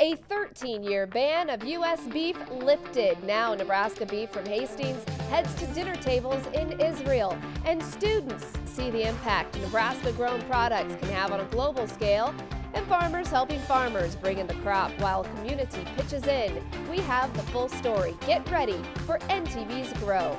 A 13-year ban of U.S. beef lifted. Now Nebraska beef from Hastings heads to dinner tables in Israel. And students see the impact Nebraska-grown products can have on a global scale. And farmers helping farmers bring in the crop while community pitches in. We have the full story. Get ready for NTV's Grow.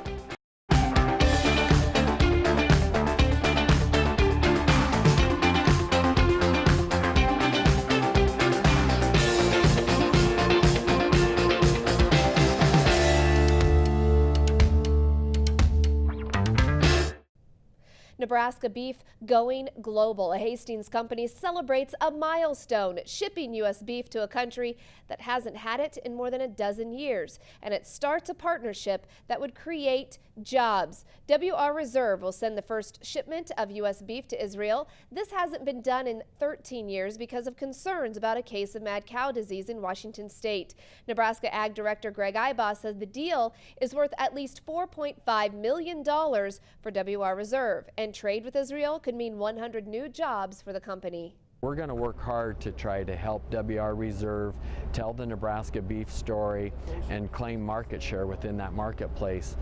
Nebraska beef going global. A Hastings company celebrates a milestone, shipping U.S. beef to a country that hasn't had it in more than a dozen years. And it starts a partnership that would create jobs. WR Reserve will send the first shipment of U.S. beef to Israel. This hasn't been done in 13 years because of concerns about a case of mad cow disease in Washington state. Nebraska Ag Director Greg Ibas says the deal is worth at least $4.5 million for WR Reserve. And trade with Israel could mean 100 new jobs for the company. We're going to work hard to try to help WR Reserve tell the Nebraska beef story and claim market share within that marketplace.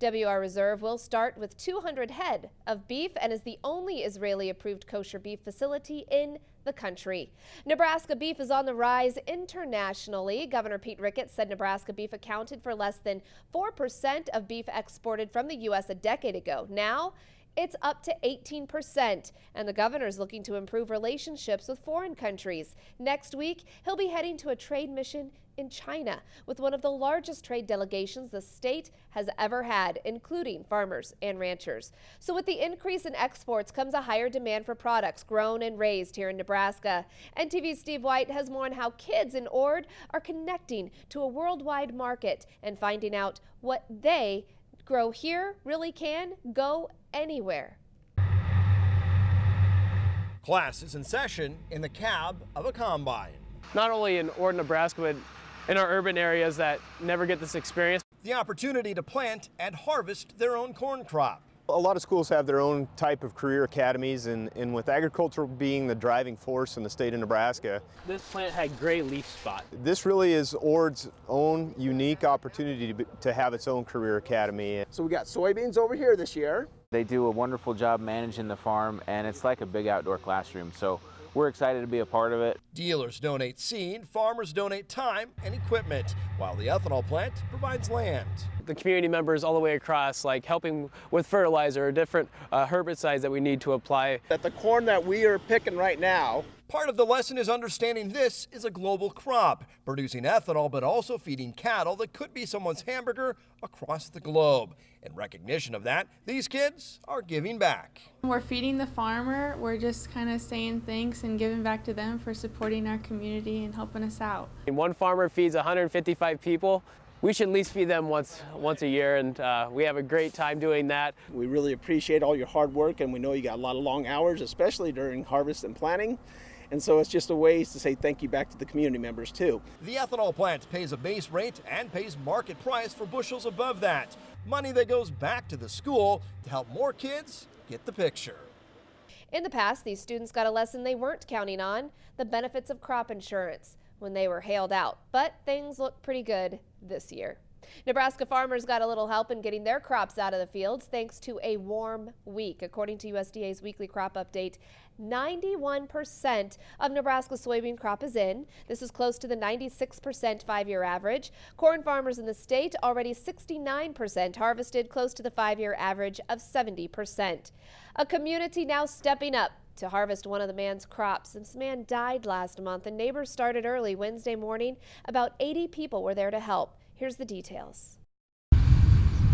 WR Reserve will start with 200 head of beef and is the only Israeli-approved kosher beef facility in the country. Nebraska beef is on the rise internationally. Governor Pete Ricketts said Nebraska beef accounted for less than 4% of beef exported from the U.S. a decade ago. Now, it's up to 18%, and the governor's looking to improve relationships with foreign countries. Next week, he'll be heading to a trade mission in China with one of the largest trade delegations the state has ever had, including farmers and ranchers. So with the increase in exports comes a higher demand for products grown and raised here in Nebraska. NTV's Steve White has more on how kids in Ord are connecting to a worldwide market and finding out what they grow here really can go anywhere. Class is in session in the cab of a combine. Not only in Ord, Nebraska, but in our urban areas that never get this experience. The opportunity to plant and harvest their own corn crop. A lot of schools have their own type of career academies, and with agriculture being the driving force in the state of Nebraska. This plant had gray leaf spot. This really is Ord's own unique opportunity to have its own career academy. So we got soybeans over here this year. They do a wonderful job managing the farm, and it's like a big outdoor classroom. So we're excited to be a part of it. Dealers donate seed, farmers donate time and equipment, while the ethanol plant provides land. The community members all the way across, like helping with fertilizer or different herbicides that we need to apply. That the corn that we are picking right now. Part of the lesson is understanding this is a global crop, producing ethanol but also feeding cattle that could be someone's hamburger across the globe. In recognition of that, these kids are giving back. We're feeding the farmer, we're just kind of saying thanks and giving back to them for supporting our community and helping us out. One farmer feeds 155 people. We should at least feed them once a year, and we have a great time doing that. We really appreciate all your hard work, and we know you got a lot of long hours, especially during harvest and planting. And so it's just a way to say thank you back to the community members too. The ethanol plant pays a base rate and pays market price for bushels above that. Money that goes back to the school to help more kids get the picture. In the past, these students got a lesson they weren't counting on, the benefits of crop insurance, when they were hailed out. But things look pretty good this year. Nebraska farmers got a little help in getting their crops out of the fields thanks to a warm week. According to USDA's weekly crop update, 91% of Nebraska's soybean crop is in. This is close to the 96% five-year average. Corn farmers in the state already 69% harvested, close to the five-year average of 70%. A community now stepping up to harvest one of the man's crops. This man died last month, and neighbors started early Wednesday morning. About 80 people were there to help. Here's the details.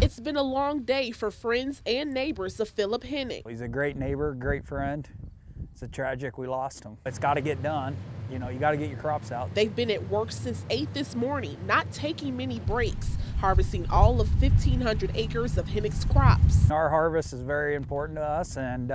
It's been a long day for friends and neighbors of Philip Hennig. He's a great neighbor, great friend. It's tragic we lost him. It's got to get done. You know, you got to get your crops out. They've been at work since 8 this morning, not taking many breaks, harvesting all of 1,500 acres of Hennig's crops. Our harvest is very important to us, and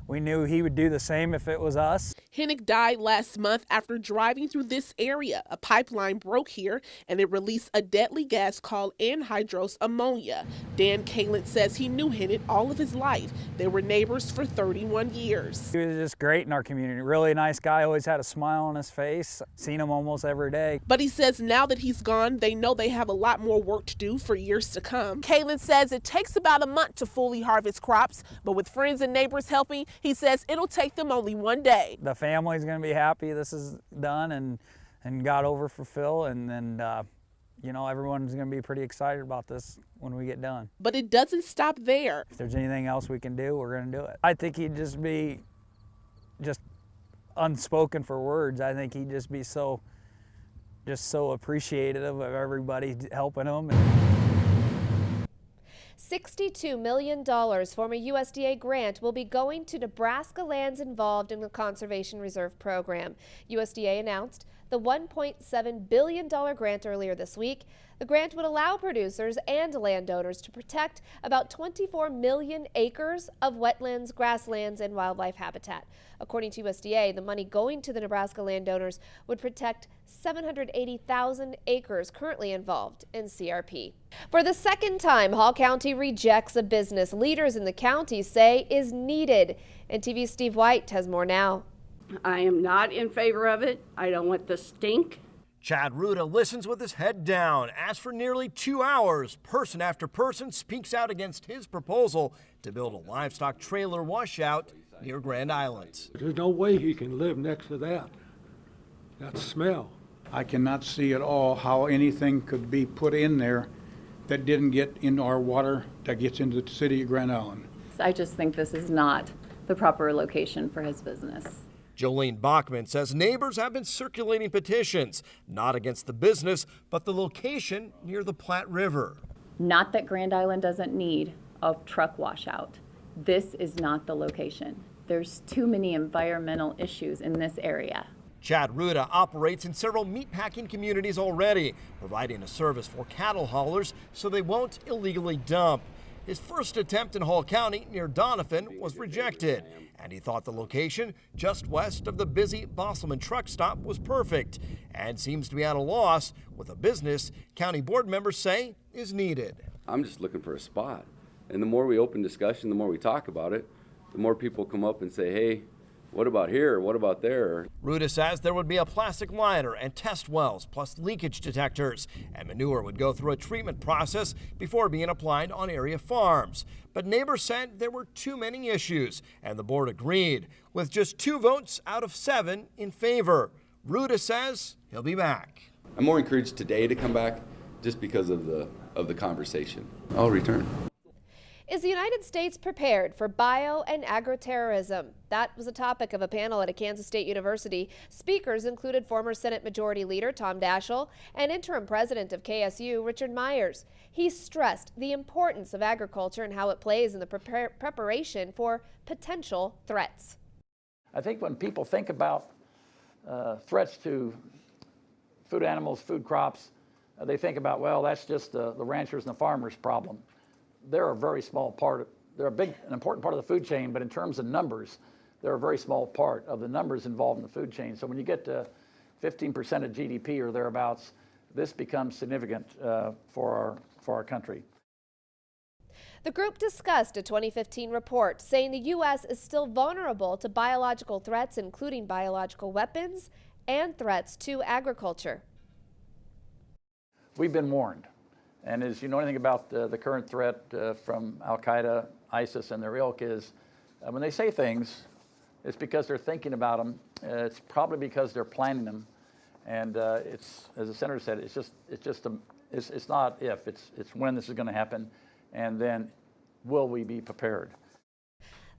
we knew he would do the same if it was us. Hennig died last month after driving through this area. A pipeline broke here, and it released a deadly gas called anhydrous ammonia. Dan Kalin says he knew Hennig all of his life. They were neighbors for 31 years. He was just great in our community. Really nice guy, always had a smile on on his face. Seen him almost every day. But he says now that he's gone, they know they have a lot more work to do for years to come. Kalen says it takes about a month to fully harvest crops, but with friends and neighbors helping, he says it'll take them only one day. The family's going to be happy this is done and got over for Phil, and then you know, everyone's going to be pretty excited about this when we get done. But it doesn't stop there. If there's anything else we can do, we're going to do it. I think he'd just be unspoken for words. I think he'd just be so appreciative of everybody helping him. $62 million from a USDA grant will be going to Nebraska lands involved in the Conservation Reserve Program. USDA announced the $1.7 billion grant earlier this week. The grant would allow producers and landowners to protect about 24 million acres of wetlands, grasslands, and wildlife habitat. According to USDA, the money going to the Nebraska landowners would protect 780,000 acres currently involved in CRP. For the second time, Hall County rejects a business leaders in the county say is needed. NTV's Steve White has more now. I am not in favor of it. I don't want the stink. Chad Ruda listens with his head down. As for nearly 2 hours, person after person speaks out against his proposal to build a livestock trailer washout near Grand Island. There's no way he can live next to that smell. I cannot see at all how anything could be put in there that didn't get into our water that gets into the city of Grand Island. I just think this is not the proper location for his business. Jolene Bachman says neighbors have been circulating petitions, not against the business, but the location near the Platte River. Not that Grand Island doesn't need a truck washout. This is not the location. There's too many environmental issues in this area. Chad Ruda operates in several meatpacking communities already, providing a service for cattle haulers so they won't illegally dump. His first attempt in Hall County near Doniphan was rejected, and he thought the location just west of the busy Bosselman truck stop was perfect and seems to be at a loss with a business county board members say is needed. I'm just looking for a spot, and the more we open discussion, the more we talk about it, the more people come up and say, hey, what about here? What about there? Ruda says there would be a plastic liner and test wells, plus leakage detectors, and manure would go through a treatment process before being applied on area farms. But neighbors said there were too many issues, and the board agreed, with just 2 votes out of 7 in favor. Ruda says he'll be back. I'm more encouraged today to come back just because of the conversation. I'll return. Is the United States prepared for bio and agroterrorism? That was a topic of a panel at a Kansas State University. Speakers included former Senate Majority Leader Tom Daschle and interim president of KSU, Richard Myers. He stressed the importance of agriculture and how it plays in the preparation for potential threats. I think when people think about threats to food animals, food crops, they think about, well, that's just the ranchers and the farmers' problem. They're a very small part. They're an important part of the food chain, but in terms of numbers, they're a very small part of the numbers involved in the food chain. So when you get to 15% of GDP or thereabouts, this becomes significant for our country. The group discussed a 2015 report saying the U.S. is still vulnerable to biological threats, including biological weapons and threats to agriculture. We've been warned. And as you know anything about the current threat from Al-Qaeda, ISIS, and their ilk is when they say things, it's because they're thinking about them. It's probably because they're planning them. And it's, as the senator said, it's not if, it's when this is going to happen, and then will we be prepared?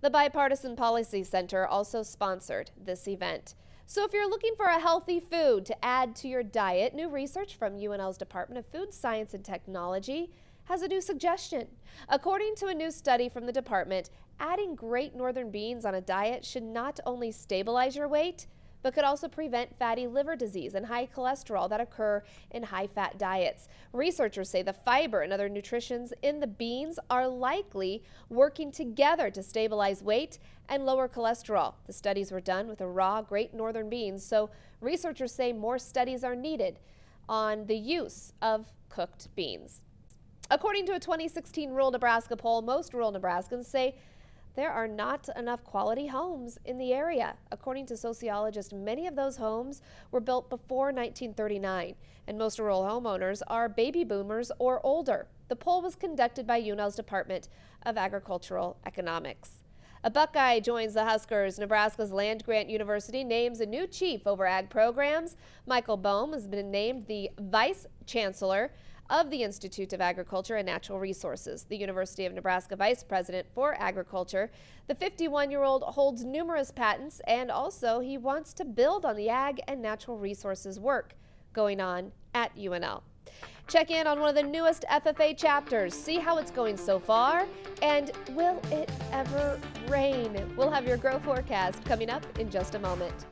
The Bipartisan Policy Center also sponsored this event. So if you're looking for a healthy food to add to your diet, new research from UNL's Department of Food Science and Technology has a new suggestion. According to a new study from the department, adding Great Northern beans on a diet should not only stabilize your weight, but could also prevent fatty liver disease and high cholesterol that occur in high-fat diets. Researchers say the fiber and other nutrients in the beans are likely working together to stabilize weight and lower cholesterol. The studies were done with a raw Great Northern beans, so researchers say more studies are needed on the use of cooked beans. According to a 2016 rural Nebraska poll, most rural Nebraskans say there are not enough quality homes in the area. According to sociologists, many of those homes were built before 1939, and most rural homeowners are baby boomers or older. The poll was conducted by UNL's Department of Agricultural Economics. A Buckeye joins the Huskers. Nebraska's land-grant university names a new chief over ag programs. Michael Boehm has been named the vice chancellor of the Institute of Agriculture and Natural Resources, the University of Nebraska Vice President for Agriculture. The 51-year-old holds numerous patents, and also he wants to build on the ag and natural resources work going on at UNL. Check in on one of the newest FFA chapters, see how it's going so far, and will it ever rain? We'll have your grow forecast coming up in just a moment.